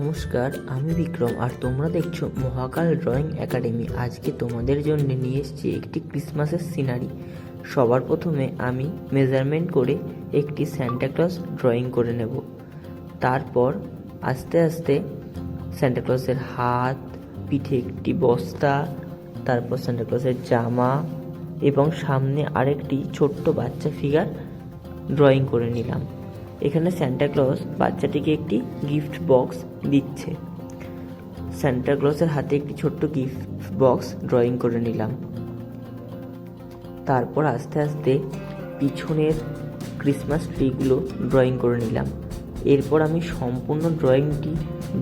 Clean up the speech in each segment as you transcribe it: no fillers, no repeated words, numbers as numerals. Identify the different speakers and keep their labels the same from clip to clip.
Speaker 1: নমস্কার, আমি বিক্রম আর তোমরা দেখছো মহাকাল ড্রয়িং একাডেমি। আজকে তোমাদের জন্য নিয়ে এসেছি একটি ক্রিসমাসের সিনারি। সবার প্রথমে আমি মেজারমেন্ট করে একটি সান্টাক্লজ ড্রয়িং করে নেব। তারপর আস্তে আস্তে সান্টাক্লজের হাত, পিঠে একটি বস্তা, তারপর সান্টাক্লজের জামা এবং সামনে আরেকটি ছোট্ট বাচ্চা ফিগার ড্রয়িং করে নিলাম। এখানে সান্টাক্লজ বাচ্চাটিকে একটি গিফট বক্স দিচ্ছে। সান্টাক্লজের হাতে একটি ছোট্ট গিফট বক্স ড্রয়িং করে নিলাম। তারপর আস্তে আস্তে পিছনের ক্রিসমাস ট্রিগুলো ড্রয়িং করে নিলাম। এরপর আমি সম্পূর্ণ ড্রয়িংটি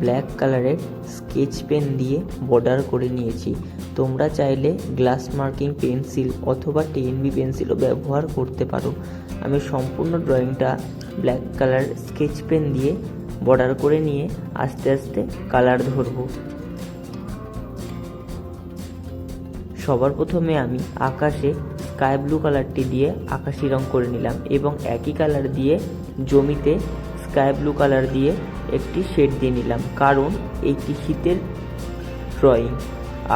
Speaker 1: ব্ল্যাক কালারের স্কেচ পেন দিয়ে বর্ডার করে নিয়েছি। তোমরা চাইলে গ্লাস মার্কিং পেন্সিল অথবা 10B পেন্সিলও ব্যবহার করতে পারো। আমি সম্পূর্ণ ড্রয়িংটা ব্ল্যাক কালার স্কেচ পেন দিয়ে বর্ডার করে নিয়ে আস্তে আস্তে কালার ধরব। সবার প্রথমে আমি আকাশে স্কাই ব্লু কালারটি দিয়ে আকাশি রং করে নিলাম এবং একই কালার দিয়ে জমিতে স্কাই ব্লু কালার দিয়ে একটি শেড দিয়ে নিলাম, কারণ এইটি শীতের ড্রয়িং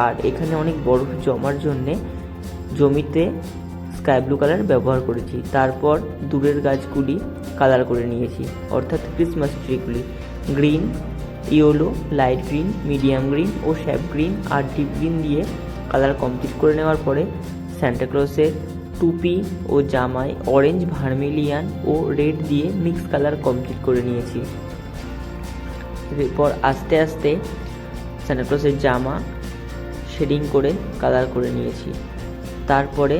Speaker 1: আর এখানে অনেক বরফ জমার জন্যে জমিতে স্কাই ব্লু কালার ব্যবহার করেছি। তারপর দূরের গাছগুলি কালার করে নিয়েছি, অর্থাৎ ক্রিসমাস ট্রিগুলি green, yellow, light green, medium green ও শ্যাপ গ্রিন আর ডিপ গ্রিন দিয়ে কালার কমপ্লিট করে নেওয়ার পরে সান্টাক্লজের টুপি ও জামায় অরেঞ্জ, ভার্মিলিয়ান ও রেড দিয়ে মিক্স কালার কমপ্লিট করে নিয়েছি। এরপর আস্তে আস্তে সান্টাক্লজের জামা শেডিং করে কালার করে নিয়েছি। তারপরে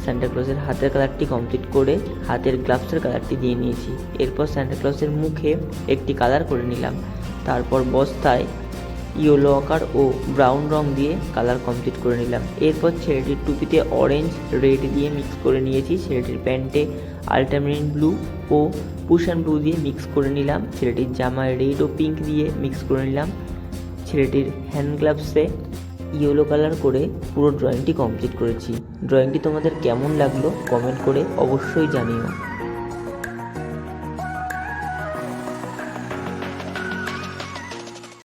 Speaker 1: সান্টাক্লজের হাতের কালারটি কমপ্লিট করে হাতের গ্লাভসের কালারটি দিয়ে নিয়েছি। এরপর সান্টাক্লজের মুখে একটি কালার করে নিলাম। তারপর বস্তায় ইয়েলো আকার ও ব্রাউন রং দিয়ে কালার কমপ্লিট করে নিলাম। এরপর ছেলেটির টুপিতে অরেঞ্জ, রেড দিয়ে মিক্স করে নিয়েছি। ছেলেটির প্যান্টে আল্টারনেট ব্লু ও পুশান ব্লু দিয়ে মিক্স করে নিলাম। ছেলেটির জামায় রেড ও পিঙ্ক দিয়ে মিক্স করে নিলাম। ছেলেটির হ্যান্ড গ্লাভসে ইয়েলো কালার করে পুরো ড্রয়িংটি কমপ্লিট করেছি। ড্রয়িংটি তোমাদের কেমন লাগলো কমেন্ট করে অবশ্যই জানিও।